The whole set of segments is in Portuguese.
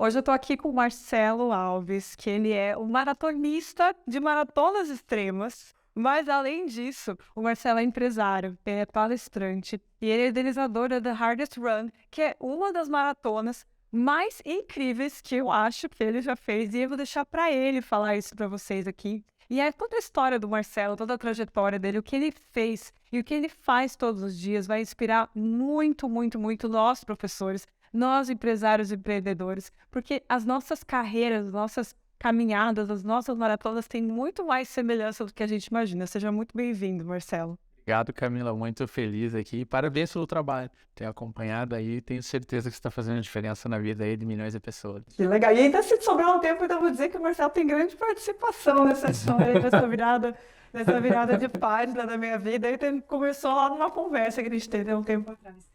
Hoje eu estou aqui com o Marcelo Alves, que ele é um maratonista de maratonas extremas, mas além disso, o Marcelo é empresário, ele é palestrante e ele é idealizador da The Hardest Run, que é uma das maratonas mais incríveis que eu acho que ele já fez, e eu vou deixar para ele falar isso para vocês aqui. E é toda a história do Marcelo, toda a trajetória dele, o que ele fez e o que ele faz todos os dias vai inspirar muito, muito, muito nós, professores, nós, empresários e empreendedores, porque as nossas carreiras, as nossas caminhadas, as nossas maratonas têm muito mais semelhança do que a gente imagina. Seja muito bem-vindo, Marcelo. Obrigado, Camila. Muito feliz aqui. Parabéns pelo trabalho. Tenho acompanhado aí, tenho certeza que você está fazendo a diferença na vida aí de milhões de pessoas. Que legal. E ainda se sobrar um tempo, então vou dizer que o Marcelo tem grande participação nessa história, nessa virada de página da minha vida. Começou lá numa conversa que a gente teve há um tempo atrás.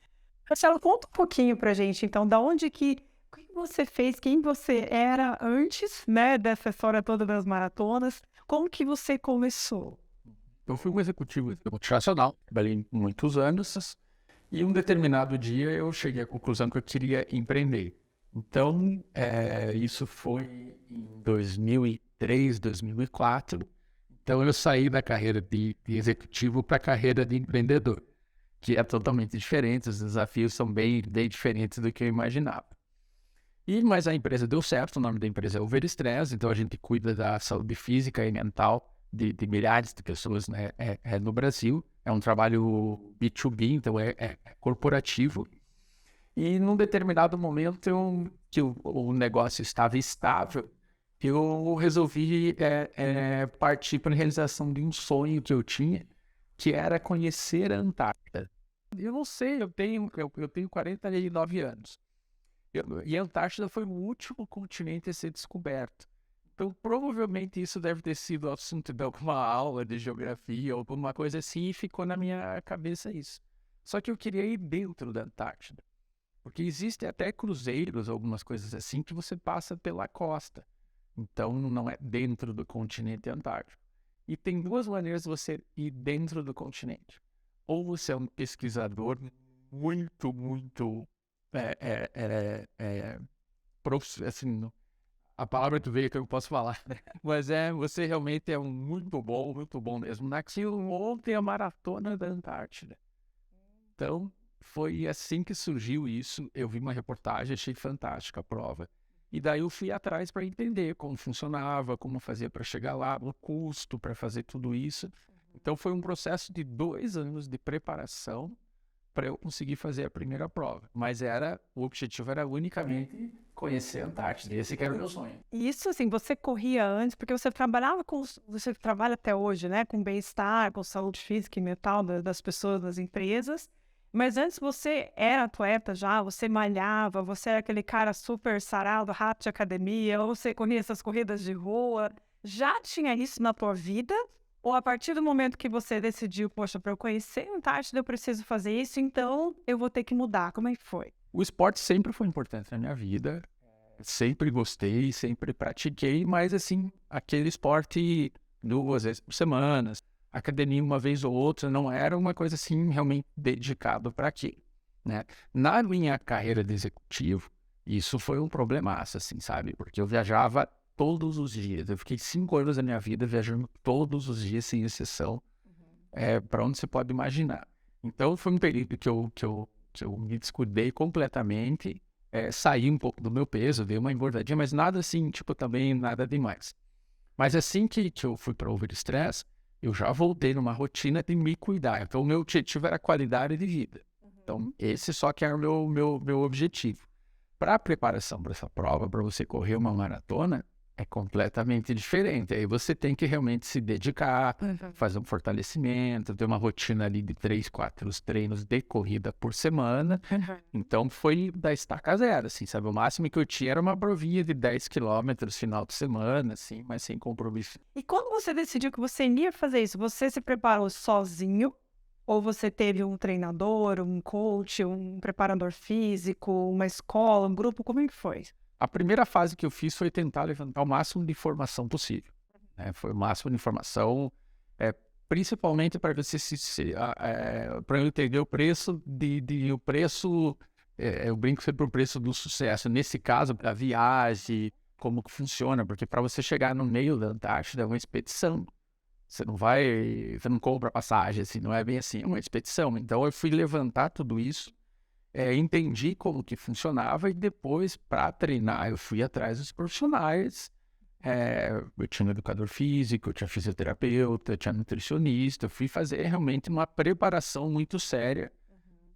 Marcelo, conta um pouquinho pra gente, então, o que você fez, quem você era antes, né, dessa história toda das maratonas, como que você começou? Eu fui um executivo multinacional, trabalhei muitos anos e um determinado dia eu cheguei à conclusão que eu queria empreender. Então, isso foi em 2003, 2004. Então, eu saí da carreira de executivo para a carreira de empreendedor, que é totalmente diferente, os desafios são bem diferentes do que eu imaginava. Mas a empresa deu certo, o nome da empresa é Overstress, então a gente cuida da saúde física e mental de milhares de pessoas, né, no Brasil. É um trabalho B2B, então é corporativo. E num determinado momento que o negócio estava estável, eu resolvi partir para a realização de um sonho que eu tinha, que era conhecer a Antártida. Eu não sei, eu tenho 49 anos. E a Antártida foi o último continente a ser descoberto. Então, provavelmente isso deve ter sido assunto de alguma aula de geografia ou alguma coisa assim, e ficou na minha cabeça isso. Só que eu queria ir dentro da Antártida, porque existem até cruzeiros, algumas coisas assim, que você passa pela costa. Então, não é dentro do continente antártico. E tem duas maneiras de você ir dentro do continente. Ou você é um pesquisador muito, muito assim, a palavra que veio que eu posso falar, né? Mas você realmente é muito bom mesmo. Naquilo ontem a maratona da Antártida. Então, foi assim que surgiu isso. Eu vi uma reportagem, achei fantástica a prova. E daí eu fui atrás para entender como funcionava, como fazia para chegar lá, o custo para fazer tudo isso. Então, foi um processo de 2 anos de preparação para eu conseguir fazer a primeira prova. Mas o objetivo era unicamente conhecer a Antártida. Esse que era o meu sonho. E isso, assim, você corria antes, porque você trabalha até hoje, né, com bem-estar, com saúde física e mental das pessoas, das empresas, mas antes você era atleta já, você malhava, você era aquele cara super sarado, rato de academia, ou você corria essas corridas de rua, já tinha isso na tua vida? Ou a partir do momento que você decidiu, poxa, para eu conhecer a Antártida eu preciso fazer isso, então eu vou ter que mudar, como é que foi? O esporte sempre foi importante na minha vida. Sempre gostei, sempre pratiquei, mas assim, aquele esporte 2 vezes por semana, academia uma vez ou outra, não era uma coisa assim realmente dedicado para aquilo, né? Na minha carreira de executivo, isso foi um problemaço, assim, sabe? Porque eu viajava todos os dias. Eu fiquei 5 anos da minha vida viajando todos os dias, sem exceção, para onde você pode imaginar. Então, foi um período que eu me descuidei completamente, saí um pouco do meu peso, dei uma engordadinha, mas nada assim, tipo, também nada demais. Mas assim que eu fui para o Overstress, eu já voltei numa rotina de me cuidar. Então, o meu objetivo era qualidade de vida. Então, esse só que era o meu objetivo. Para a preparação para essa prova, para você correr uma maratona, é completamente diferente. Aí você tem que realmente se dedicar, fazer um fortalecimento, ter uma rotina ali de 3, 4 treinos de corrida por semana. Então foi da estaca zero, assim, sabe? O máximo que eu tinha era uma provinha de 10 quilômetros final de semana, assim, mas sem compromisso. E quando você decidiu que você iria fazer isso, você se preparou sozinho? Ou você teve um treinador, um coach, um preparador físico, uma escola, um grupo? Como é que foi? A primeira fase que eu fiz foi tentar levantar o máximo de informação possível, né? Foi o máximo de informação, principalmente para você para eu entender o preço eu brinco sempre o preço do sucesso. Nesse caso, para viagem, como que funciona, porque para você chegar no meio da Antártida é uma expedição. Você não compra passagem, assim, não é bem assim, é uma expedição. Então eu fui levantar tudo isso, entendi como que funcionava e depois, para treinar, eu fui atrás dos profissionais. Eu tinha um educador físico, eu tinha fisioterapeuta, eu tinha nutricionista, eu fui fazer realmente uma preparação muito séria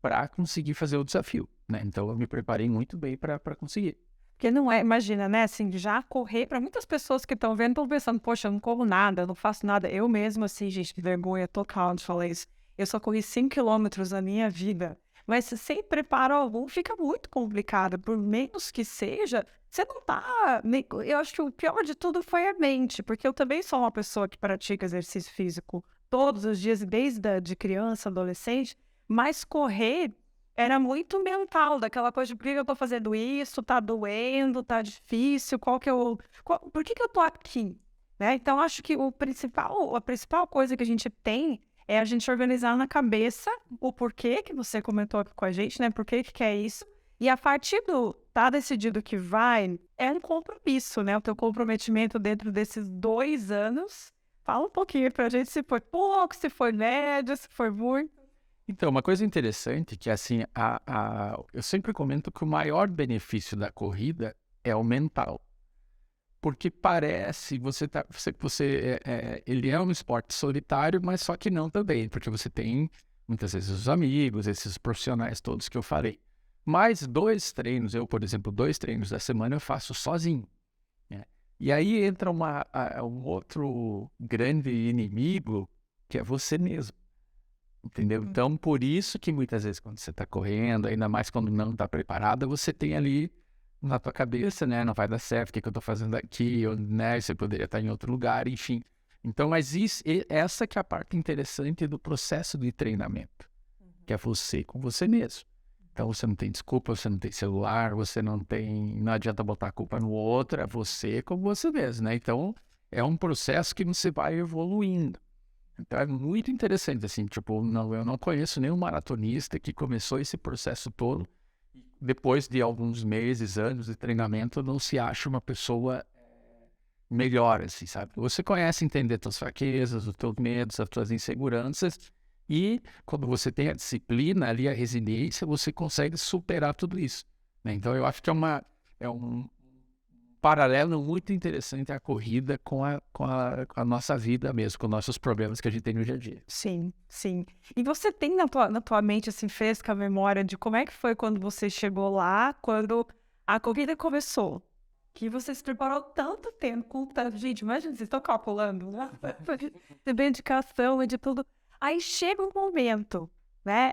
para conseguir fazer o desafio, né? Então eu me preparei muito bem para conseguir. Porque não é, imagina, né, assim, já correr, para muitas pessoas que estão vendo, estão pensando, poxa, eu não corro nada, eu não faço nada. Eu mesma, assim, gente, que vergonha total de falar isso. Eu só corri 5 quilômetros na minha vida. Mas sem preparo algum, fica muito complicado. Por menos que seja, você não tá... Eu acho que o pior de tudo foi a mente, porque eu também sou uma pessoa que pratica exercício físico todos os dias, desde de criança, adolescente, mas correr era muito mental, daquela coisa de por que eu tô fazendo isso, tá doendo, tá difícil, por que eu tô aqui? Né? Então, acho que a principal coisa que a gente tem é a gente organizar na cabeça o porquê que você comentou aqui com a gente, né? Por que quer isso? E a partir do tá decidido que vai, é um compromisso, né? O teu comprometimento dentro desses 2 anos. Fala um pouquinho pra gente se foi pouco, se foi médio, se foi muito. Então, uma coisa interessante que, assim, eu sempre comento que o maior benefício da corrida é o mental. Porque parece, ele é um esporte solitário, mas só que não também, porque você tem, muitas vezes, os amigos, esses profissionais todos que eu falei. Mas 2 treinos, por exemplo, 2 treinos da semana eu faço sozinho, né? E aí entra um outro grande inimigo, que é você mesmo. Entendeu? Então, por isso que muitas vezes quando você está correndo, ainda mais quando não está preparada, você tem ali na tua cabeça, né? Não vai dar certo, o que eu estou fazendo aqui? Né? Você poderia estar em outro lugar, enfim. Então, mas essa que é a parte interessante do processo de treinamento, que é você com você mesmo. Então, você não tem desculpa, você não tem celular, não adianta botar a culpa no outro, é você com você mesmo, né? Então, é um processo que você vai evoluindo. Então é muito interessante, assim, tipo, eu não conheço nenhum maratonista que começou esse processo todo, depois de alguns meses, anos de treinamento, não se acha uma pessoa melhor, assim, sabe? Você conhece entender suas fraquezas, os teus medos, as tuas inseguranças, e quando você tem a disciplina ali, a resiliência, você consegue superar tudo isso, né? Então eu acho que é um paralelo muito interessante a corrida com a nossa vida mesmo, com nossos problemas que a gente tem no dia a dia. Sim, sim. E você tem na tua mente, assim, fresca a memória de como é que foi quando você chegou lá, quando a corrida começou? Que você se preparou tanto tempo, com tanto... Gente, imagina, vocês estão calculando, né? De dedicação e de tudo. Aí chega um momento, né?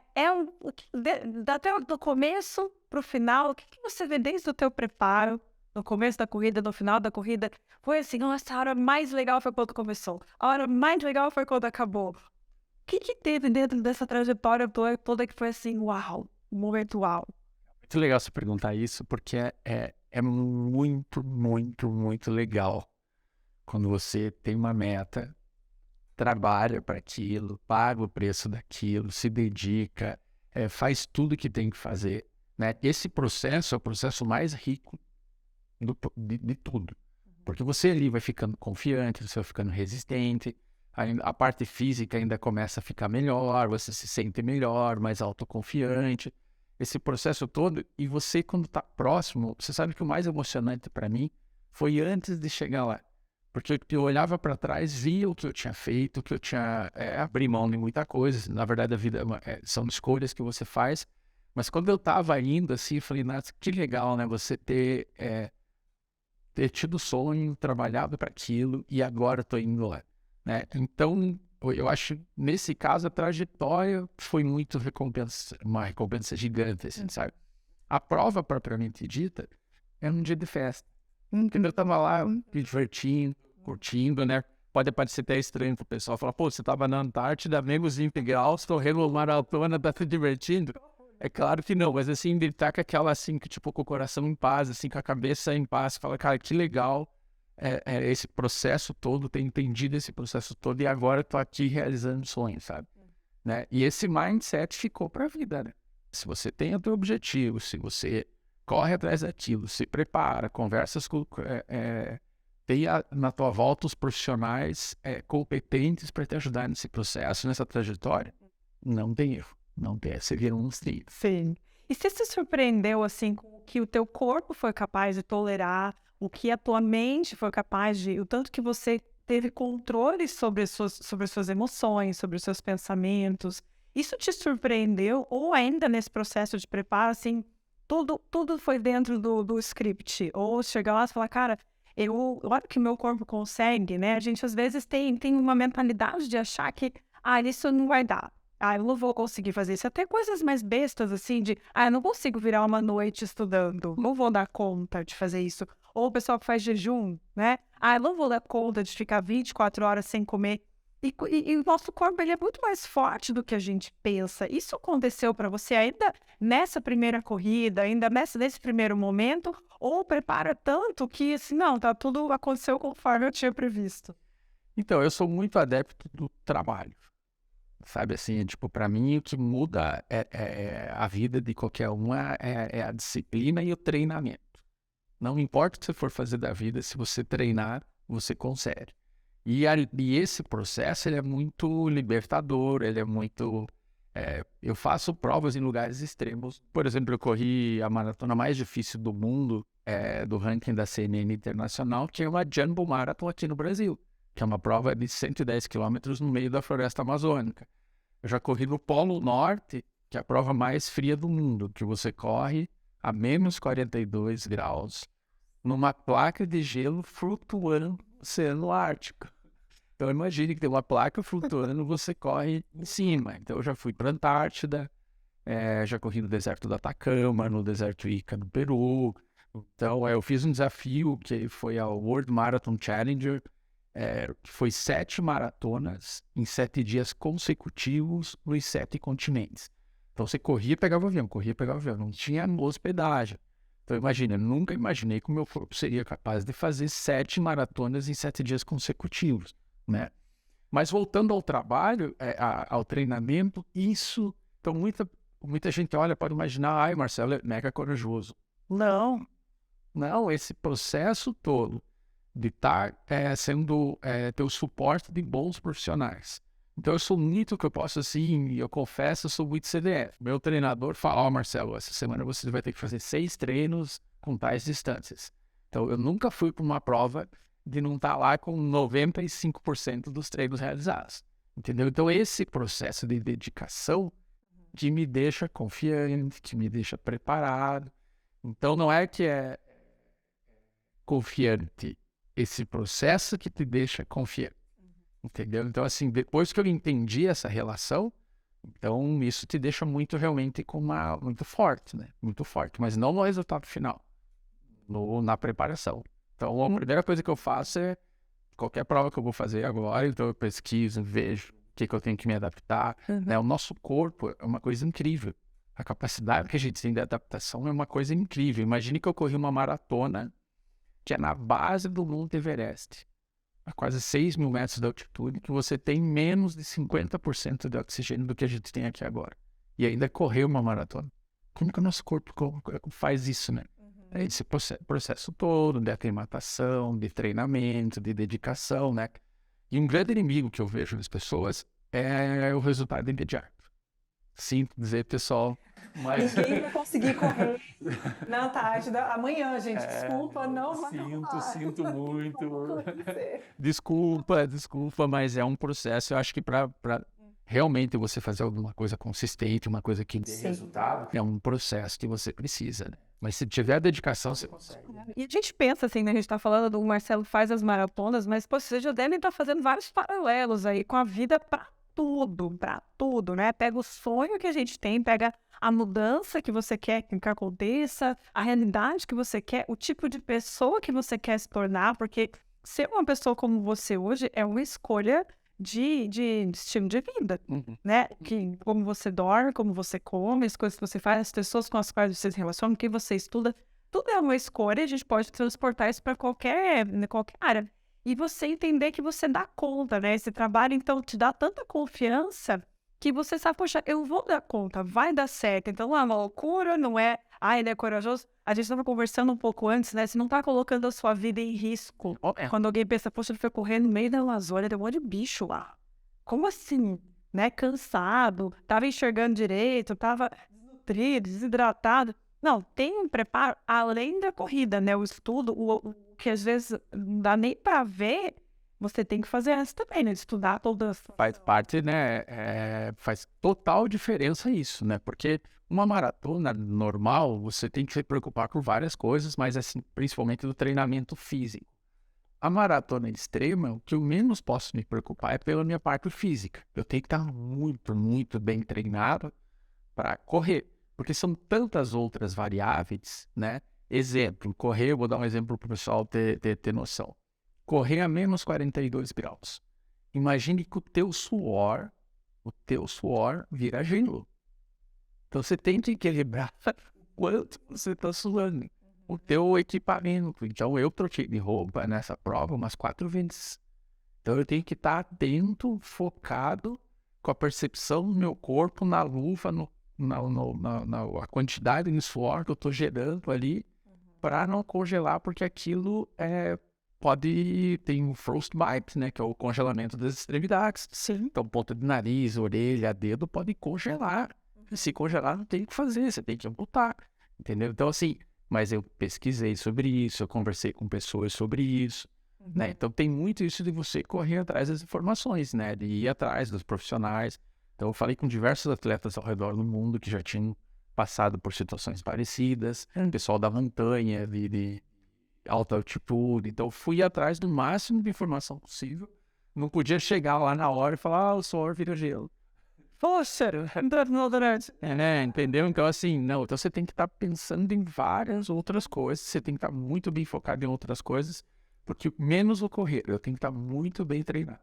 Até do começo pro final, o que você vê desde o teu preparo, no começo da corrida, no final da corrida? Foi assim, nossa, a hora mais legal foi quando começou. A hora mais legal foi quando acabou. O que teve dentro dessa trajetória toda que foi assim, uau, um momento uau? Muito legal você perguntar isso, porque é muito, muito, muito legal quando você tem uma meta, trabalha para aquilo, paga o preço daquilo, se dedica, faz tudo que tem que fazer, né? Esse processo é o processo mais rico de tudo. Porque você ali vai ficando confiante, você vai ficando resistente, a parte física ainda começa a ficar melhor, você se sente melhor, mais autoconfiante. Esse processo todo, e você quando está próximo, você sabe que o mais emocionante para mim foi antes de chegar lá. Porque eu olhava para trás, via o que eu tinha feito, que eu tinha abri mão de muita coisa. Na verdade, a vida são escolhas que você faz. Mas quando eu estava indo assim, eu falei, nossa, que legal, né? Você ter tido sonho, trabalhado para aquilo e agora estou indo lá, né? Então, eu acho, nesse caso, a trajetória foi muito uma recompensa gigante, assim, sabe? A prova propriamente dita era um dia de festa. Eu estava lá me divertindo, curtindo, né? Pode parecer até estranho pro pessoal falar, pô, você estava na Antártida, menos 20 graus, correndo uma maratona, tá se divertindo. É claro que não, mas assim, ele tá com aquela assim, que tipo, com o coração em paz, assim, com a cabeça em paz, fala, cara, que legal esse processo todo, ter entendido esse processo todo e agora eu tô aqui realizando sonhos, sabe? Né? E esse mindset ficou pra vida, né? Se você tem o teu objetivo, se você corre atrás daquilo, se prepara, conversas com... tem na tua volta os profissionais competentes para te ajudar nesse processo, nessa trajetória, não tem erro. Não tem, você vira um trilho. Sim. E você se surpreendeu, assim, com o que o teu corpo foi capaz de tolerar, o que a tua mente foi capaz de... O tanto que você teve controle sobre as suas emoções, sobre os seus pensamentos. Isso te surpreendeu? Ou ainda nesse processo de preparo, assim, tudo foi dentro do script? Ou chegar lá e falar, cara, olha que meu corpo consegue, né? A gente, às vezes, tem uma mentalidade de achar que, isso não vai dar. Eu não vou conseguir fazer isso. Até coisas mais bestas, assim, eu não consigo virar uma noite estudando. Não vou dar conta de fazer isso. Ou o pessoal que faz jejum, né? Eu não vou dar conta de ficar 24 horas sem comer. E o nosso corpo, ele é muito mais forte do que a gente pensa. Isso aconteceu para você ainda nessa primeira corrida, ainda nesse primeiro momento? Ou prepara tanto que, assim, não, tudo aconteceu conforme eu tinha previsto? Então, eu sou muito adepto do trabalho. Sabe, assim, tipo, para mim o que muda a vida de qualquer um é a disciplina e o treinamento. Não importa o que você for fazer da vida, se você treinar, você consegue. E esse processo, ele é muito libertador, ele é muito... eu faço provas em lugares extremos. Por exemplo, eu corri a maratona mais difícil do mundo, do ranking da CNN Internacional, que é uma Jumbo Marathon aqui no Brasil, que é uma prova de 110 quilômetros no meio da floresta amazônica. Eu já corri no Polo Norte, que é a prova mais fria do mundo, que você corre a menos 42 graus, numa placa de gelo flutuando no Oceano Ártico. Então imagine que tem uma placa flutuando, você corre em cima. Então eu já fui para a Antártida, já corri no deserto do Atacama, no deserto Ica, no Peru. Então eu fiz um desafio que foi a World Marathon Challenger, que foi 7 maratonas em 7 dias consecutivos nos 7 continentes. Então você corria e pegava avião, não tinha hospedagem. Então imagina, eu nunca imaginei que o meu corpo seria capaz de fazer 7 maratonas em 7 dias consecutivos, né? Mas voltando ao trabalho, ao treinamento, isso... Então muita gente olha, pode imaginar, Marcelo é mega corajoso. Não, esse processo todo de estar ter o suporte de bons profissionais. Então eu sou muito que eu posso, assim, eu confesso, eu sou muito CDF. Meu treinador fala, Marcelo, essa semana você vai ter que fazer 6 treinos com tais distâncias. Então eu nunca fui para uma prova de não estar lá com 95% dos treinos realizados. Entendeu? Então esse processo de dedicação que me deixa confiante, que me deixa preparado. Então não é que é confiante, esse processo que te deixa confiante, entendeu? Então, assim, depois que eu entendi essa relação, então isso te deixa muito, realmente, muito forte, né? Muito forte, mas não no resultado final, na preparação. Então, a primeira coisa que eu faço é, qualquer prova que eu vou fazer agora, então eu pesquiso, vejo o que eu tenho que me adaptar, né? O nosso corpo é uma coisa incrível. A capacidade que a gente tem de adaptação é uma coisa incrível. Imagine que eu corri uma maratona que é na base do Monte Everest, a quase 6.000 metros de altitude, que você tem menos de 50% de oxigênio do que a gente tem aqui agora. E ainda correu uma maratona. Como que o nosso corpo faz isso, né? É esse processo todo de aclimatação, de treinamento, de dedicação, né? E um grande inimigo que eu vejo nas pessoas é o resultado imediato. Sinto dizer, pessoal, mas... Ninguém vai conseguir correr na Antártida amanhã, gente. Desculpa, não vai rolar. Sinto muito. Desculpa, mas é um processo. Eu acho que para realmente você fazer alguma coisa consistente, uma coisa que dê resultado, é um processo que você precisa, né? Mas se tiver dedicação, você consegue. E a gente pensa assim, né? A gente tá falando do Marcelo faz as maratonas, mas pô, vocês já devem estar fazendo vários paralelos aí com a vida para tudo, né? Pega o sonho que a gente tem, pega a mudança que você quer que aconteça, a realidade que você quer, o tipo de pessoa que você quer se tornar, porque ser uma pessoa como você hoje é uma escolha de estilo de vida, né? Que, como você dorme, como você come, as coisas que você faz, as pessoas com as quais você se relaciona, quem você estuda, tudo é uma escolha, a gente pode transportar isso para qualquer área. E você entender que você dá conta, né? Esse trabalho, então, te dá tanta confiança que você sabe, poxa, eu vou dar conta, vai dar certo. Então, não é uma loucura, não é, ele é corajoso. A gente estava conversando um pouco antes, né? Você não está colocando a sua vida em risco. Quando alguém pensa, poxa, ele foi correr no meio da Amazônia, tem um monte de bicho lá. Como assim? Né? Cansado, estava enxergando direito, estava desnutrido, desidratado. Não, tem um preparo além da corrida, né? O estudo, o que às vezes não dá nem para ver, você tem que fazer essa também, né? Estudar todas. Faz parte, né? Faz total diferença isso, né? Porque uma maratona normal, você tem que se preocupar com várias coisas, mas assim, principalmente do treinamento físico. A maratona extrema, o que eu menos posso me preocupar é pela minha parte física. Eu tenho que estar muito, muito bem treinado para correr, porque são tantas outras variáveis, né? Exemplo, correr, vou dar um exemplo para o pessoal ter noção. Correr a menos 42 graus. Imagine que o teu suor vira gelo. Então você tem que equilibrar o quanto você está suando. O teu equipamento. Então eu troquei de roupa nessa prova umas 4 vezes. Então eu tenho que estar atento, focado, com a percepção do meu corpo na luva, a quantidade de suor que eu estou gerando ali, para não congelar, porque aquilo tem o frostbite, né, que é o congelamento das extremidades. Sim. Então ponta de nariz, orelha, dedo pode congelar. Se congelar não tem o que fazer, você tem que amputar, entendeu? Então assim, mas eu pesquisei sobre isso, eu conversei com pessoas sobre isso, né? Então tem muito isso de você correr atrás das informações, né? De ir atrás dos profissionais. Então eu falei com diversos atletas ao redor do mundo que já tinham passado por situações parecidas, pessoal da montanha, de alta altitude. Então eu fui atrás do máximo de informação possível. Não podia chegar lá na hora e falar, o suor vira gelo. Poxa, né? Entendeu? Então, assim, não. Então, você tem que estar pensando em várias outras coisas. Você tem que estar muito bem focado em outras coisas. Porque menos ocorrer, eu tenho que estar muito bem treinado.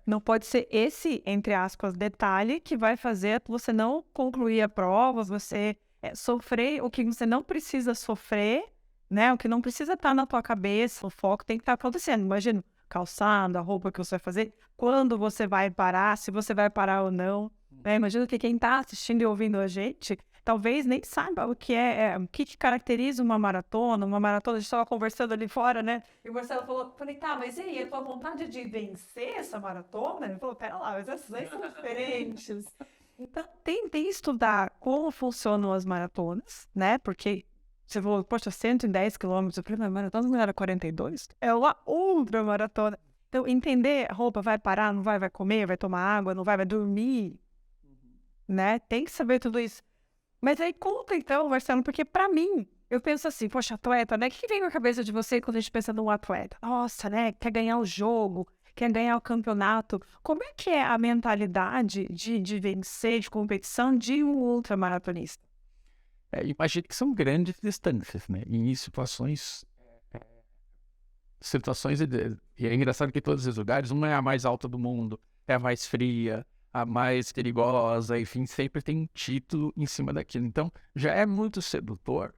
não pode ser esse, entre aspas, detalhe que vai fazer você não concluir a prova, você sofrer o que você não precisa sofrer, né? O que não precisa estar na tua cabeça, o foco tem que estar acontecendo. Imagina, calçado, a roupa que você vai fazer, quando você vai parar, se você vai parar ou não. Né? Imagina que quem está assistindo e ouvindo a gente, talvez nem saiba o que o que caracteriza uma maratona. Uma maratona, a gente estava conversando ali fora, né? E o Marcelo falei, tá, mas e aí, a tua vontade de vencer essa maratona? Ele falou, pera lá, mas essas aí são diferentes. Então, tentei estudar como funcionam as maratonas, né? Porque você falou, poxa, 110 quilômetros, eu falei, maratona não era 42? É uma ultra maratona. Então, entender, a roupa vai parar, não vai comer, vai tomar água, não vai dormir, né? Tem que saber tudo isso. Mas aí conta então, Marcelo, porque pra mim, eu penso assim, poxa, atleta, né? O que vem na cabeça de você quando a gente pensa num atleta? Nossa, né? Quer ganhar o jogo, quer ganhar o campeonato. Como é que é a mentalidade de vencer, de competição de um ultramaratonista? Imagine que são grandes distâncias, né? E em situações e é engraçado que em todos os lugares, uma é a mais alta do mundo, é a mais fria, a mais perigosa, enfim, sempre tem um título em cima daquilo. Então, já é muito sedutor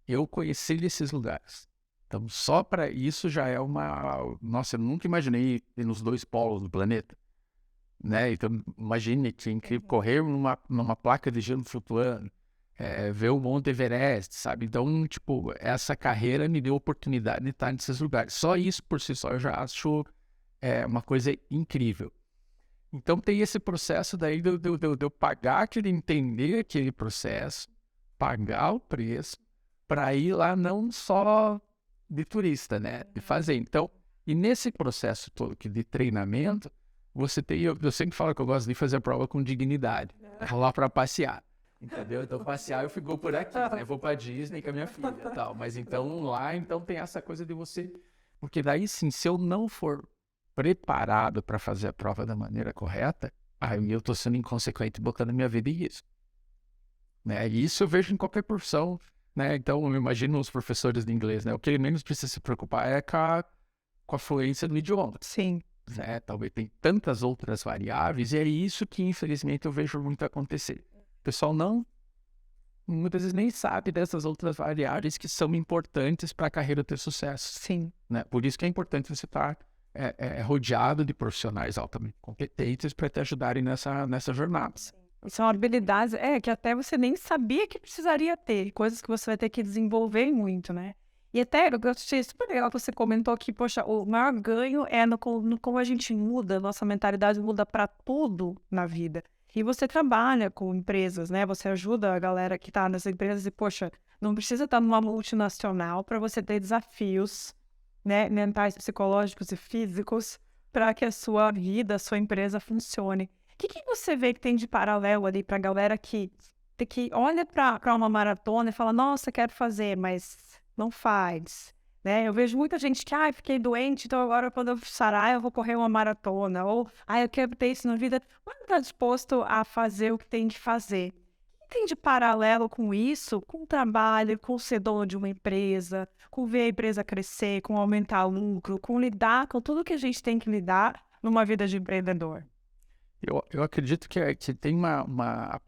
eu conhecer esses lugares. Então, só para isso já é Nossa, eu nunca imaginei ir nos dois polos do planeta, né? Então, imagine que é incrível correr numa placa de gelo flutuando, ver o Monte Everest, sabe? Então, tipo, essa carreira me deu a oportunidade de estar nesses lugares. Só isso por si só eu já acho uma coisa incrível. Então tem esse processo daí de eu pagar entender aquele processo, pagar o preço, para ir lá não só de turista, né? De fazer. Então, e nesse processo todo de treinamento, eu sempre falo que eu gosto de fazer a prova com dignidade. Vou lá para passear. Entendeu? Então, passear eu fico por aqui, né? Eu vou pra Disney com a minha filha e tal. Mas então lá, tem essa coisa de você. Porque daí sim, se eu não for preparado para fazer a prova da maneira correta, aí eu tô sendo inconsequente botando minha vida em risco. Né? E isso eu vejo em qualquer profissão, né? Então eu imagino os professores de inglês, né? O que ele menos precisa se preocupar é com a fluência do idioma. Sim. Né? Talvez tem tantas outras variáveis, e é isso que infelizmente eu vejo muito acontecer. O pessoal muitas vezes nem sabe dessas outras variáveis que são importantes para a carreira ter sucesso. Sim. Né? Por isso que é importante você estar rodeado de profissionais altamente competentes para te ajudarem nessa jornada. São habilidades que até você nem sabia que precisaria ter, coisas que você vai ter que desenvolver muito, né? E até, eu achei super legal que você comentou que, poxa, o maior ganho é no como a gente muda, nossa mentalidade muda para tudo na vida. E você trabalha com empresas, né? Você ajuda a galera que está nas empresas e, poxa, não precisa estar numa multinacional para você ter desafios, né, mentais, psicológicos e físicos para que a sua vida, a sua empresa funcione. O que você vê que tem de paralelo ali para a galera que olha para uma maratona e fala, nossa, quero fazer, mas não faz, né? Eu vejo muita gente que, fiquei doente, então agora quando eu sarar eu vou correr uma maratona, ou, eu quero ter isso na vida, mas não está disposto a fazer o que tem que fazer. O que tem de paralelo com isso, com o trabalho, com ser dono de uma empresa, com ver a empresa crescer, com aumentar o lucro, com lidar com tudo que a gente tem que lidar numa vida de empreendedor? Eu acredito que tem a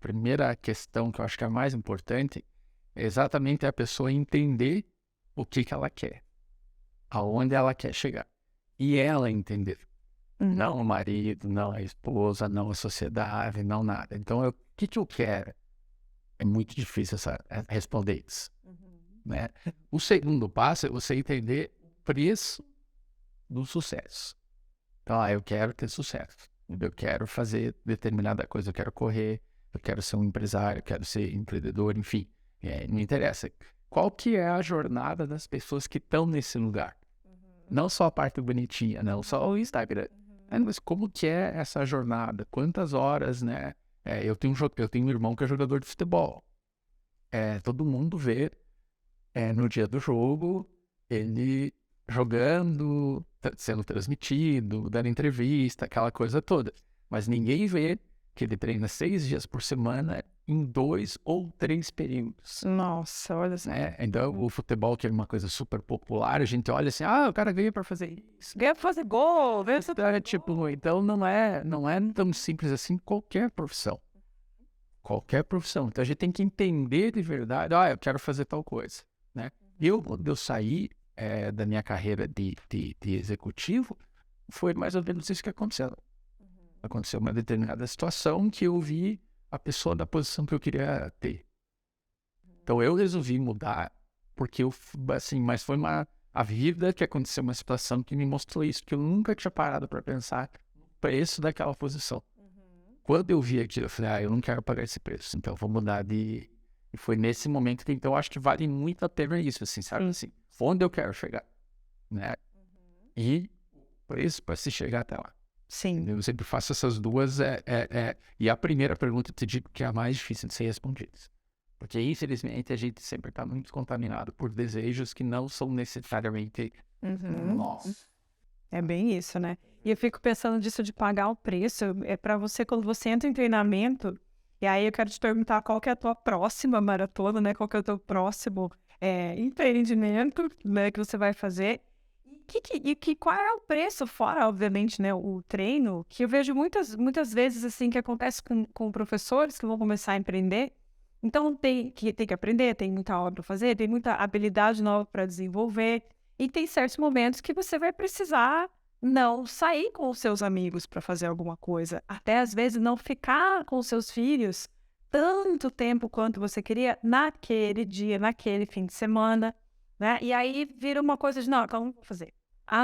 primeira questão que eu acho que é a mais importante é exatamente a pessoa entender o que ela quer, aonde ela quer chegar. E ela entender. Não o marido, não a esposa, não a sociedade, não nada. Então, o que eu quero? É muito difícil responder isso. Né? O segundo passo é você entender o preço do sucesso. Então, eu quero ter sucesso. Eu quero fazer determinada coisa. Eu quero correr, eu quero ser um empresário, eu quero ser empreendedor, enfim. Não interessa. Qual que é a jornada das pessoas que estão nesse lugar? Não só a parte bonitinha, não só o Instagram. Mas como que é essa jornada? Quantas horas, né? Eu tenho um irmão que é jogador de futebol. Todo mundo vê no dia do jogo ele jogando, sendo transmitido, dando entrevista, aquela coisa toda. Mas ninguém vê que ele treina 6 dias por semana em 2 ou 3 períodos. Nossa, olha só. Então, o futebol, que é uma coisa super popular, a gente olha assim, o cara ganha para fazer isso. Ganha pra fazer gol, Então não é tão simples assim qualquer profissão. Qualquer profissão. Então a gente tem que entender de verdade, eu quero fazer tal coisa. Né? Quando eu saí da minha carreira de executivo, foi mais ou menos isso que aconteceu. Aconteceu uma determinada situação que eu vi a pessoa da posição que eu queria ter. Então eu resolvi mudar, porque mas foi a vida que aconteceu, uma situação que me mostrou isso, que eu nunca tinha parado para pensar no preço daquela posição. Quando eu vi aquilo, eu falei, eu não quero pagar esse preço, então eu vou mudar de... E foi nesse momento que, então, eu acho que vale muito a pena isso, assim, sabe? Assim, onde eu quero chegar, né? E o preço para se chegar até lá. Sim. Eu sempre faço essas duas, e a primeira pergunta eu te digo que é a mais difícil de ser respondida. Porque, infelizmente, a gente sempre está muito contaminado por desejos que não são necessariamente nossos. É bem isso, né? E eu fico pensando disso de pagar o preço. É para você, quando você entra em treinamento, e aí eu quero te perguntar qual que é a tua próxima maratona, né? Qual que é o teu próximo empreendimento, né, que você vai fazer. Qual é o preço, fora, obviamente, né, o treino, que eu vejo muitas vezes, assim, que acontece com professores que vão começar a empreender. Então, tem que aprender, tem muita obra para fazer, tem muita habilidade nova para desenvolver, e tem certos momentos que você vai precisar não sair com os seus amigos para fazer alguma coisa, até às vezes não ficar com os seus filhos tanto tempo quanto você queria naquele dia, naquele fim de semana, né? E aí vira uma coisa de, não, então não vou fazer.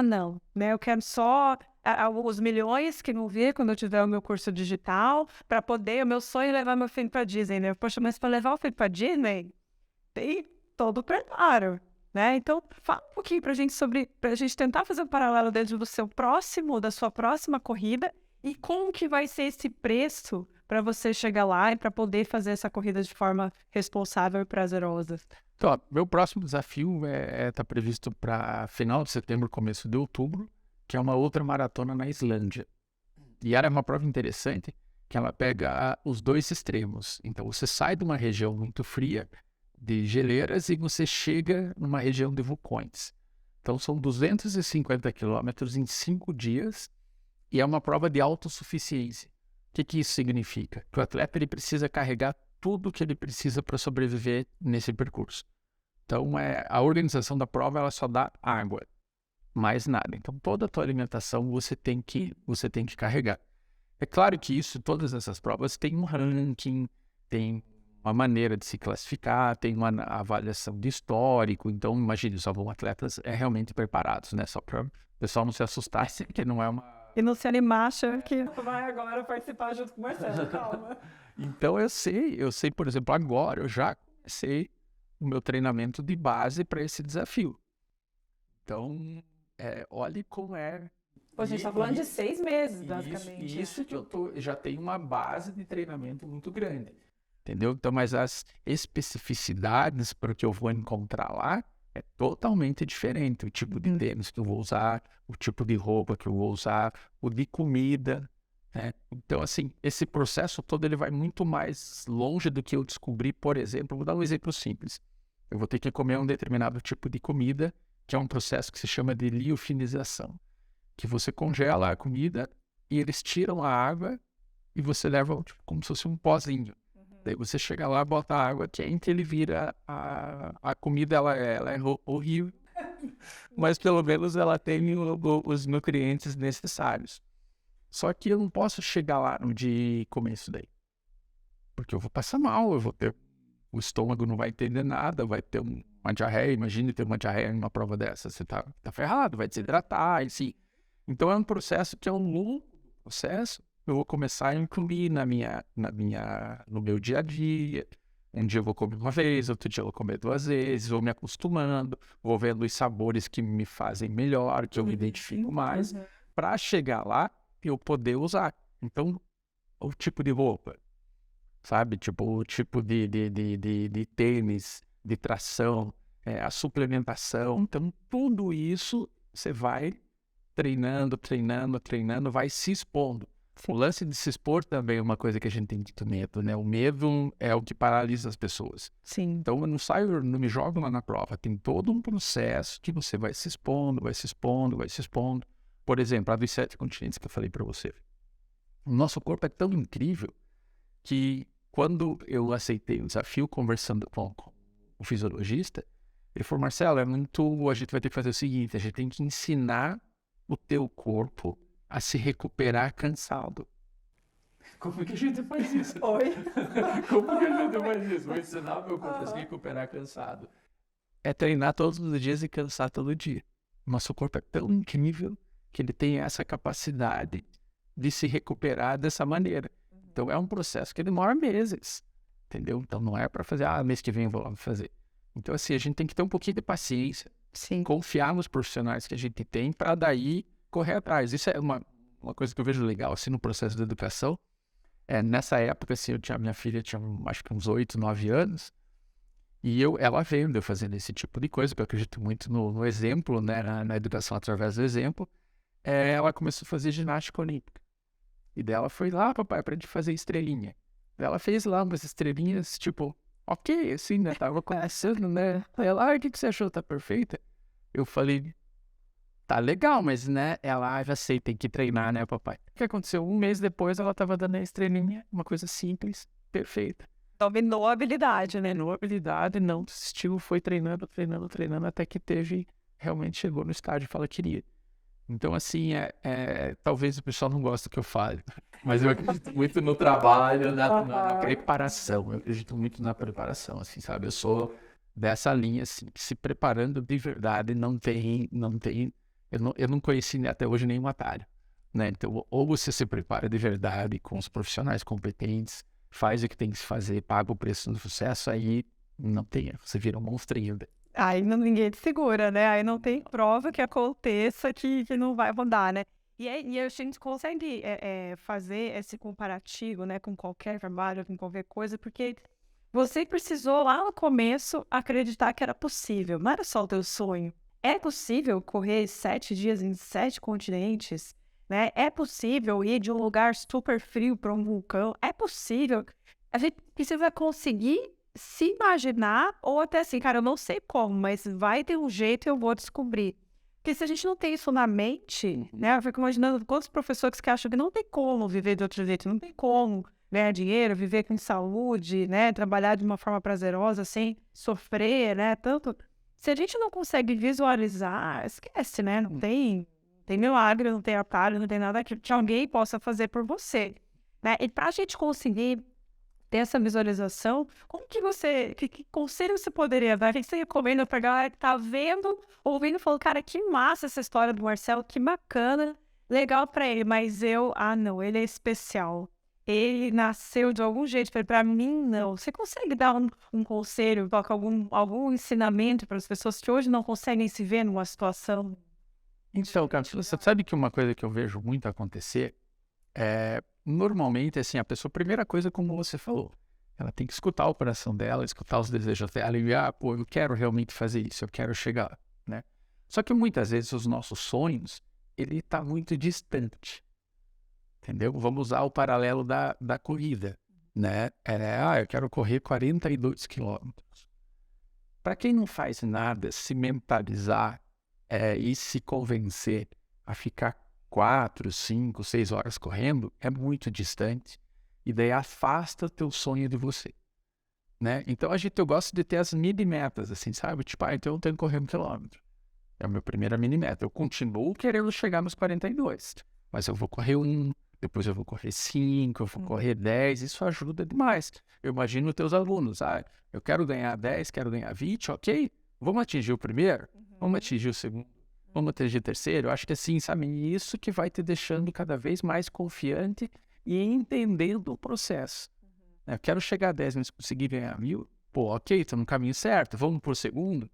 Não, né? Eu quero só os milhões que vão vir quando eu tiver o meu curso digital, para poder, o meu sonho é levar meu filho para Disney, né? Poxa, mas para levar o filho para Disney, tem todo o preparo, né? Então, fala um pouquinho pra gente pra gente tentar fazer um paralelo dentro da sua próxima corrida, e como que vai ser esse preço para você chegar lá e para poder fazer essa corrida de forma responsável e prazerosa. Então, meu próximo desafio está previsto para final de setembro, começo de outubro, que é uma outra maratona na Islândia. E ela é uma prova interessante, que ela pega os dois extremos. Então, você sai de uma região muito fria, de geleiras, e você chega numa região de vulcões. Então, são 250 quilômetros em 5 dias, e é uma prova de autossuficiência. O que isso significa? Que o atleta ele precisa carregar tudo o que ele precisa para sobreviver nesse percurso. Então, a organização da prova ela só dá água. mais nada. Então, toda a tua alimentação você tem que carregar. É claro que todas essas provas têm um ranking, tem uma maneira de se classificar, tem uma avaliação de histórico. Então, imagine, só vão atletas realmente preparados, né? Só para o pessoal não se assustar, que não é uma... E não se animar achando que vai agora participar junto com o Marcelo, calma. Então, eu sei, por exemplo, agora eu já comecei o meu treinamento de base para esse desafio. Então, olhe como é... Pô, a gente tá falando de 6 meses, basicamente. Isso que eu já tenho uma base de treinamento muito grande, entendeu? Então, mas as especificidades para o que eu vou encontrar lá é totalmente diferente. O tipo de tênis que eu vou usar, o tipo de roupa que eu vou usar, o de comida, né? Então, assim, esse processo todo ele vai muito mais longe do que eu descobri, por exemplo, vou dar um exemplo simples. Eu vou ter que comer um determinado tipo de comida, que é um processo que se chama de liofinização, que você congela a comida e eles tiram a água e você leva tipo, como se fosse um pozinho. Daí você chega lá, bota a água quente, ele vira a comida, ela é horrível, mas pelo menos ela tem os nutrientes necessários. Só que eu não posso chegar lá no dia e comer isso daí, porque eu vou passar mal, o estômago não vai entender nada, vai ter uma diarreia. Imagine ter uma diarreia em uma prova dessa, você tá ferrado, vai desidratar, assim. Então é um processo que é um longo processo. Eu vou começar a incluir no meu dia a dia. Um dia eu vou comer uma vez, outro dia eu vou comer 2 vezes, vou me acostumando, vou vendo os sabores que me fazem melhor, que eu me identifico mais, para chegar lá e eu poder usar. Então, o tipo de roupa, sabe? Tipo, o tipo de tênis, de tração, a suplementação. Então, tudo isso você vai treinando, vai se expondo. O lance de se expor também é uma coisa que a gente tem muito medo, né? O medo é o que paralisa as pessoas. Sim. Então, eu não saio, não me jogo lá na prova. Tem todo um processo que você vai se expondo, vai se expondo, vai se expondo. Por exemplo, a dos 7 continentes que eu falei para você. O nosso corpo é tão incrível que quando eu aceitei o desafio, conversando com o fisiologista, ele falou, Marcelo, a gente vai ter que fazer o seguinte, a gente tem que ensinar o teu corpo a se recuperar cansado. Como que a gente faz isso? Oi? Como que a gente faz isso? Vou ensinar o meu corpo a se recuperar cansado. É treinar todos os dias e cansar todo dia. Nosso corpo é tão incrível que ele tem essa capacidade de se recuperar dessa maneira. Então é um processo que demora meses, entendeu? Então não é para fazer, mês que vem eu vou lá fazer. Então assim, a gente tem que ter um pouquinho de paciência, Sim. Confiar nos profissionais que a gente tem para daí correr atrás. Isso é uma coisa que eu vejo legal assim no processo de educação. Nessa época, assim, minha filha tinha acho que uns 8, 9 anos, e ela vendo eu fazendo esse tipo de coisa, porque eu acredito muito no exemplo, né, na educação através do exemplo. Ela começou a fazer ginástica olímpica. E dela foi lá, papai, aprende a fazer estrelinha. Ela fez lá umas estrelinhas, tipo, ok, assim, né? Tava começando, né? Ela, o que você achou? Tá perfeita? Eu falei, tá legal, mas, né? Ela, já sei, tem que treinar, né, papai? O que aconteceu? Um mês depois, ela tava dando a estrelinha, uma coisa simples, perfeita. Dominou a habilidade, né? Dominou a habilidade, não desistiu, foi treinando, até que realmente chegou no estágio que ela queria. Então, assim, talvez o pessoal não goste do que eu fale, mas eu acredito muito no trabalho, na preparação. Eu acredito muito na preparação, assim, sabe? Eu sou dessa linha, assim, que se preparando de verdade não tem... Eu não conheci até hoje nenhum atalho, né? Então, ou você se prepara de verdade com os profissionais competentes, faz o que tem que se fazer, paga o preço do sucesso, aí não tem, você vira um monstrinho. Aí ninguém te segura, né? Aí não tem prova que aconteça que não vai mudar, né? E a gente consegue fazer esse comparativo, né, com qualquer trabalho, com qualquer coisa, porque você precisou lá no começo acreditar que era possível. Não era só o teu sonho. É possível correr 7 dias em 7 continentes, né? É possível ir de um lugar super frio para um vulcão. É possível. A gente precisa conseguir se imaginar, ou até assim, cara, eu não sei como, mas vai ter um jeito e eu vou descobrir. Porque se a gente não tem isso na mente, né, eu fico imaginando quantos professores que acham que não tem como viver de outro jeito, não tem como ganhar dinheiro, viver com saúde, né, trabalhar de uma forma prazerosa, sem sofrer, né, tanto. Se a gente não consegue visualizar, esquece, né? Não tem milagre, não tem atalho, não tem nada que alguém possa fazer por você, né? E para a gente conseguir ter essa visualização, como que você, que conselho você poderia dar? O que você recomenda para a galera que tá vendo, ouvindo, falando, cara, que massa essa história do Marcelo, que bacana, legal para ele, mas não, ele é especial. Ele nasceu de algum jeito, para mim não. Você consegue dar um conselho, algum ensinamento para as pessoas que hoje não conseguem se ver numa situação? Então, cara, você sabe que uma coisa que eu vejo muito acontecer normalmente, assim, a pessoa, primeira coisa, como você falou, ela tem que escutar o coração dela, escutar os desejos dela e, pô, eu quero realmente fazer isso, eu quero chegar lá, né? Só que muitas vezes os nossos sonhos, ele tá muito distante, entendeu? Vamos usar o paralelo da corrida, né? Eu quero correr 42 quilômetros. Para quem não faz nada, se mentalizar e se convencer a ficar 4, 5, 6 horas correndo é muito distante e daí afasta o teu sonho de você, né? Então eu gosto de ter as mini metas, assim, sabe? Tipo, então eu tenho que correr 1 quilômetro. É a minha primeira mini meta. Eu continuo querendo chegar nos 42, mas eu vou correr 1, depois eu vou correr 5, eu vou correr 10, isso ajuda demais. Eu imagino os teus alunos, eu quero ganhar 10, quero ganhar 20, ok? Vamos atingir o primeiro? Vamos atingir o segundo? Vamos atingir o terceiro? Eu acho que assim, sabe, isso que vai te deixando cada vez mais confiante e entendendo o processo. Eu quero chegar a 10, mas conseguir ganhar 1.000, pô, ok, estou no caminho certo, vamos por segundo?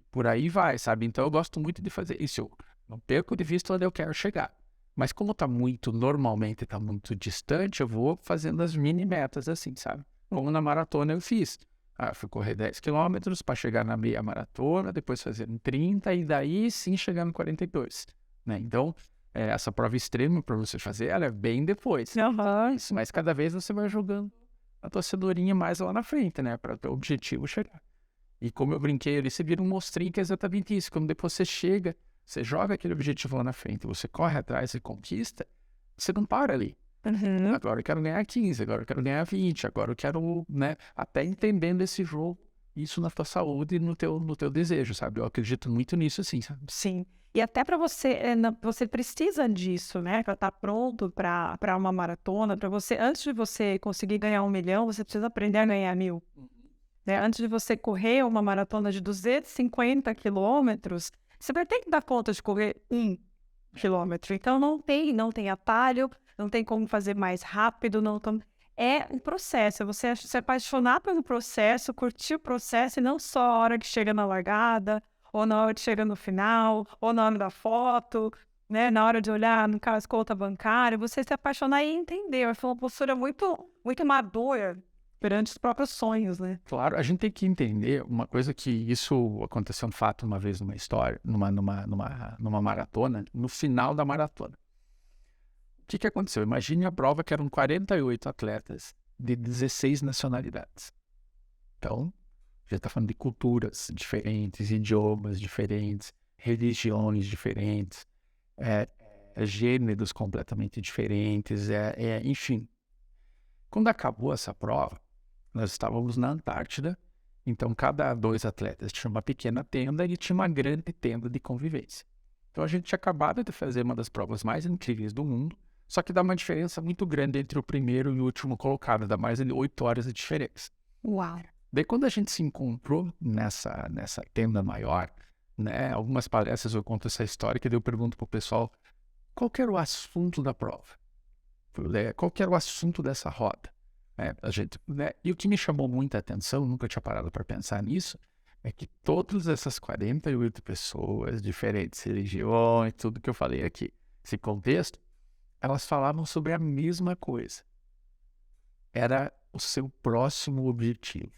Por aí vai, sabe? Então eu gosto muito de fazer isso. Eu não perco de vista onde eu quero chegar. Mas como normalmente está muito distante, eu vou fazendo as mini metas assim, sabe? Como na maratona eu fiz. Eu fui correr 10 quilômetros para chegar na meia maratona, depois fazer 30 e daí sim chegar no 42, né? Então, essa prova extrema para você fazer, ela é bem depois. Isso, mas cada vez você vai jogando a tua cenourinha mais lá na frente, né? Para o teu objetivo chegar. E como eu brinquei ali, você vira um monstrinho que é exatamente isso. Quando depois você chega, você joga aquele objetivo lá na frente, você corre atrás e conquista, você não para ali. Agora eu quero ganhar 15, agora eu quero ganhar 20, agora eu quero, né, até entendendo esse jogo, isso na tua saúde e no teu desejo, sabe? Eu acredito muito nisso, assim, sabe? Sim. E até para você, você precisa disso, né? Para estar pronto para uma maratona, para você, antes de você conseguir ganhar 1 milhão, você precisa aprender a ganhar 1.000. Né? Antes de você correr uma maratona de 250 quilômetros, você vai ter que dar conta de correr 1 quilômetro. Então não tem atalho, não tem como fazer mais rápido, é um processo, é você se apaixonar pelo processo, curtir o processo e não só a hora que chega na largada, ou na hora que chega no final, ou na hora da foto, né? Na hora de olhar, no caso, conta bancária, você se apaixonar e entender. Foi uma postura muito, muito madura perante os próprios sonhos, né? Claro, a gente tem que entender uma coisa que isso aconteceu um fato uma vez numa história, numa maratona, no final da maratona. O que aconteceu? Imagine a prova que eram 48 atletas de 16 nacionalidades. Então, já está falando de culturas diferentes, idiomas diferentes, religiões diferentes, gêneros completamente diferentes, enfim. Quando acabou essa prova, nós estávamos na Antártida, então cada 2 atletas tinha uma pequena tenda e tinha uma grande tenda de convivência. Então a gente tinha acabado de fazer uma das provas mais incríveis do mundo, só que dá uma diferença muito grande entre o primeiro e o último colocado, dá mais de 8 horas de diferença. Uau! Daí quando a gente se encontrou nessa tenda maior, né, algumas palestras eu conto essa história, que daí eu pergunto pro pessoal, qual que era o assunto da prova? Qual que era o assunto dessa roda? E o que me chamou muita atenção, nunca tinha parado para pensar nisso, é que todas essas 48 pessoas, diferentes religiões, tudo que eu falei aqui, esse contexto, elas falavam sobre a mesma coisa. Era o seu próximo objetivo.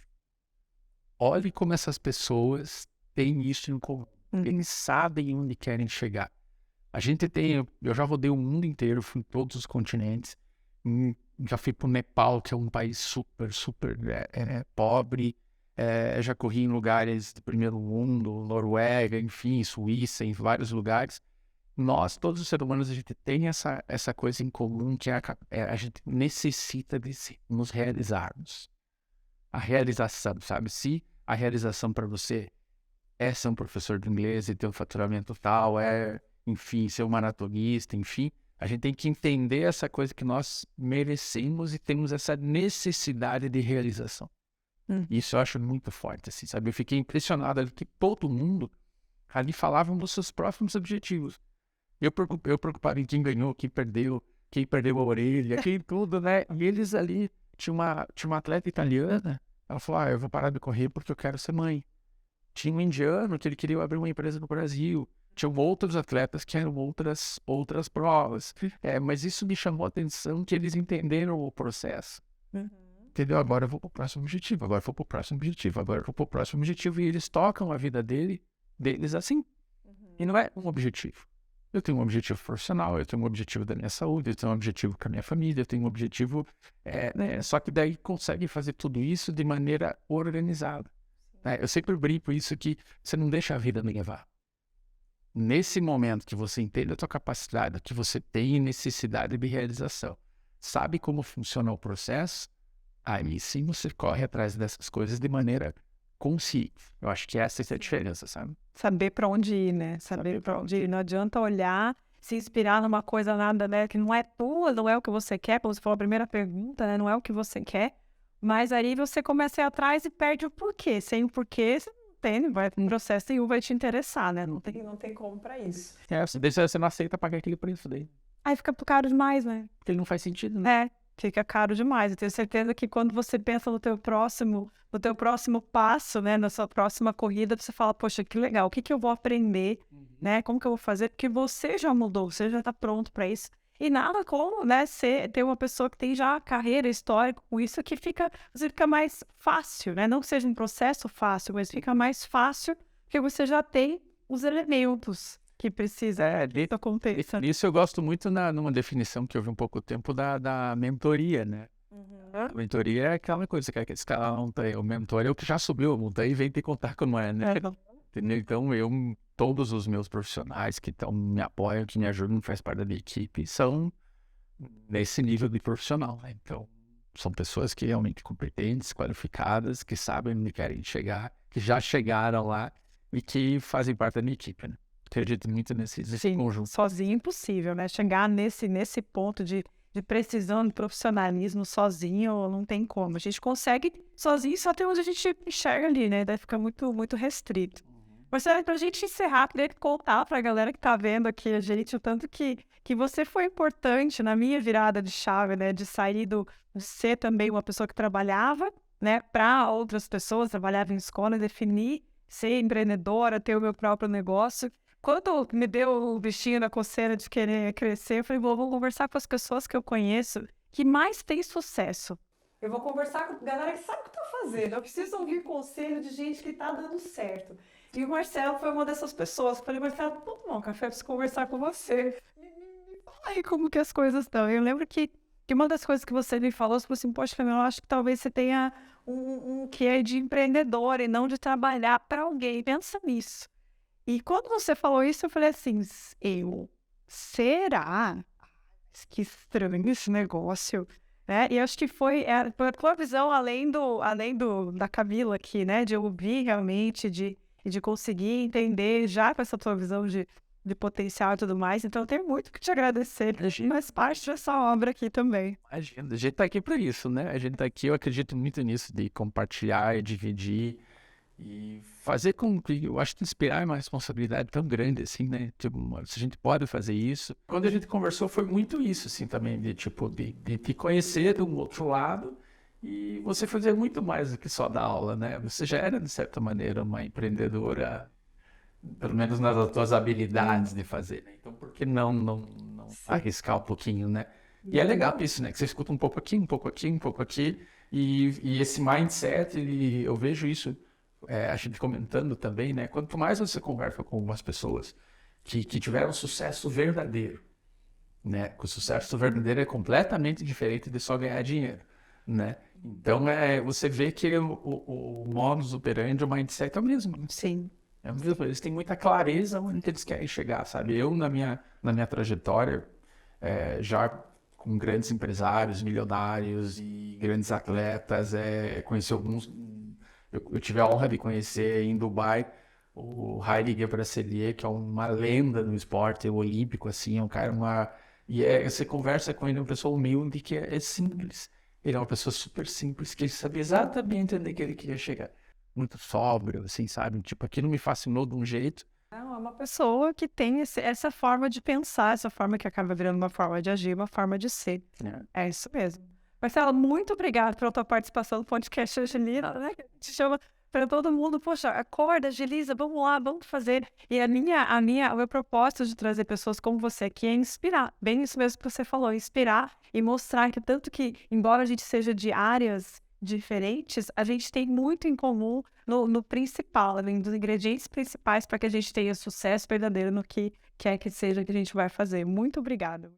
Olhe como essas pessoas têm isso em comum. Eles sabem onde querem chegar. Eu já rodei o mundo inteiro, fui em todos os continentes, já fui para o Nepal, que é um país super, super pobre, já corri em lugares do primeiro mundo, Noruega, enfim, Suíça, em vários lugares. Nós, todos os seres humanos, a gente tem essa coisa em comum, que a gente necessita de nos realizarmos. A realização, sabe? Se a realização para você é ser um professor de inglês e ter um faturamento tal, enfim, ser um maratonista, enfim. A gente tem que entender essa coisa que nós merecemos e temos essa necessidade de realização. Isso eu acho muito forte, assim, sabe? Eu fiquei impressionado ali que todo mundo ali falava dos seus próximos objetivos. Eu preocupava em quem ganhou, quem perdeu a orelha, quem tudo, né? E eles ali, tinha uma atleta italiana, ela falou, eu vou parar de correr porque eu quero ser mãe. Tinha um indiano que ele queria abrir uma empresa no Brasil. Tinham outros atletas que eram outras provas. Mas isso me chamou a atenção que eles entenderam o processo. Entendeu? Agora eu vou pro próximo objetivo, agora eu vou pro próximo objetivo, agora eu vou pro próximo objetivo. E eles tocam a vida deles assim. E não é um objetivo. Eu tenho um objetivo profissional, eu tenho um objetivo da minha saúde, eu tenho um objetivo com a minha família, eu tenho um objetivo... Só que daí consegue fazer tudo isso de maneira organizada. Eu sempre brinco isso que você não deixa a vida me levar. Nesse momento que você entende a tua capacidade, que você tem necessidade de realização, sabe como funciona o processo, aí sim você corre atrás dessas coisas de maneira consciente. Eu acho que essa é a diferença, sabe? Saber para onde ir, né? Saber para onde ir. Não adianta olhar, se inspirar numa coisa nada, né? Que não é tua, não é o que você quer. Como você falou, a primeira pergunta, né? Não é o que você quer. Mas aí você começa a ir atrás e perde o porquê. Sem o porquê, você não tem, um processo nenhum vai te interessar, né? Não tem como para isso. Você não aceita pagar aquele preço daí. Aí fica caro demais, né? Porque ele não faz sentido, né? Fica caro demais. Eu tenho certeza que quando você pensa no teu próximo passo, né, na sua próxima corrida, você fala, poxa, que legal, o que que eu vou aprender, né? Como que eu vou fazer? Porque você já mudou, você já está pronto para isso. E nada como, né, ter uma pessoa que tem já carreira, histórico com isso, que você fica mais fácil, né? Não que seja um processo fácil, mas fica mais fácil porque você já tem os elementos que precisa que isso aconteça. Isso eu gosto muito numa definição que eu vi um pouco tempo da mentoria, né? A mentoria é aquela coisa que escalar a montanha. O mentor é o que já subiu a montanha e vem te contar como é, né? Entendeu? Então, todos os meus profissionais que me apoiam, que me ajudam, faz parte da minha equipe, são nesse nível de profissional, né? Então, são pessoas que realmente competentes, qualificadas, que sabem onde querem chegar, que já chegaram lá e que fazem parte da minha equipe, né? Acredito muito nesse conjunto. Sozinho é impossível, né? Chegar nesse ponto de precisão, de profissionalismo sozinho, não tem como. A gente consegue sozinho só até onde a gente enxerga ali, né? Daí fica muito, muito restrito. Mas pra gente encerrar, queria contar pra galera que tá vendo aqui a gente o tanto que você foi importante na minha virada de chave, né? De sair de ser também uma pessoa que trabalhava, né? Para outras pessoas, trabalhava em escola, definir, ser empreendedora, ter o meu próprio negócio. Quando me deu o bichinho da coceira de querer crescer, eu falei, vou conversar com as pessoas que eu conheço que mais têm sucesso. Eu vou conversar com a galera que sabe o que tá fazendo. Eu preciso ouvir conselho de gente que tá dando certo. E o Marcelo foi uma dessas pessoas. Eu falei, Marcelo, vou tomar um café, preciso conversar com você. Fala aí como que as coisas estão. Eu lembro que uma das coisas que você me falou, você falou assim, poxa, Camila, eu acho que talvez você tenha um quê de empreendedor e não de trabalhar para alguém. Pensa nisso. E quando você falou isso, eu falei assim, será? Que estranho esse negócio, né? E acho que foi a tua visão, além da Camila aqui, né? De ouvir realmente, de conseguir entender já com essa tua visão de potencial e tudo mais. Então, eu tenho muito que te agradecer. Faz parte dessa obra aqui também. Imagina, a gente tá aqui para isso, né? A gente tá aqui, eu acredito muito nisso, de compartilhar e dividir. E fazer com que, eu acho que inspirar é uma responsabilidade tão grande, assim, né? Tipo, se a gente pode fazer isso. Quando a gente conversou, foi muito isso, assim, também, de te conhecer de um outro lado e você fazer muito mais do que só dar aula, né? Você já era, de certa maneira, uma empreendedora, pelo menos nas tuas habilidades de fazer, né? Então, por que não arriscar um pouquinho, né? E é legal isso, né? Que você escuta um pouco aqui, um pouco aqui, um pouco aqui. E esse mindset, eu vejo isso... a gente comentando também, né? Quanto mais você conversa com algumas pessoas que tiveram sucesso verdadeiro, né? O sucesso verdadeiro é completamente diferente de só ganhar dinheiro, né? Então, você vê que o modus operandi, o mindset é o mesmo. Sim. É o mesmo. Eles têm muita clareza onde eles querem chegar, sabe? Eu, na minha trajetória, já com grandes empresários, milionários e grandes atletas, conheci alguns... Eu tive a honra de conhecer em Dubai o Haile Gebrselassie, que é uma lenda no esporte olímpico, assim, é um cara, você conversa com ele, é uma pessoa humilde, que é simples. Ele é uma pessoa super simples, que ele sabia exatamente onde que ele queria chegar. Muito sóbrio, assim, sabe? Tipo, aquilo me fascinou de um jeito. Não, é uma pessoa que tem essa forma de pensar, essa forma que acaba virando uma forma de agir, uma forma de ser. É isso mesmo. Marcela, muito obrigada pela tua participação no podcast Angelina, né? Que a gente chama para todo mundo, poxa, acorda, agiliza, vamos lá, vamos fazer. E o meu propósito de trazer pessoas como você aqui é inspirar. Bem isso mesmo que você falou, inspirar e mostrar que tanto que, embora a gente seja de áreas diferentes, a gente tem muito em comum no principal, além dos ingredientes principais para que a gente tenha sucesso verdadeiro no que quer que seja que a gente vai fazer. Muito obrigada.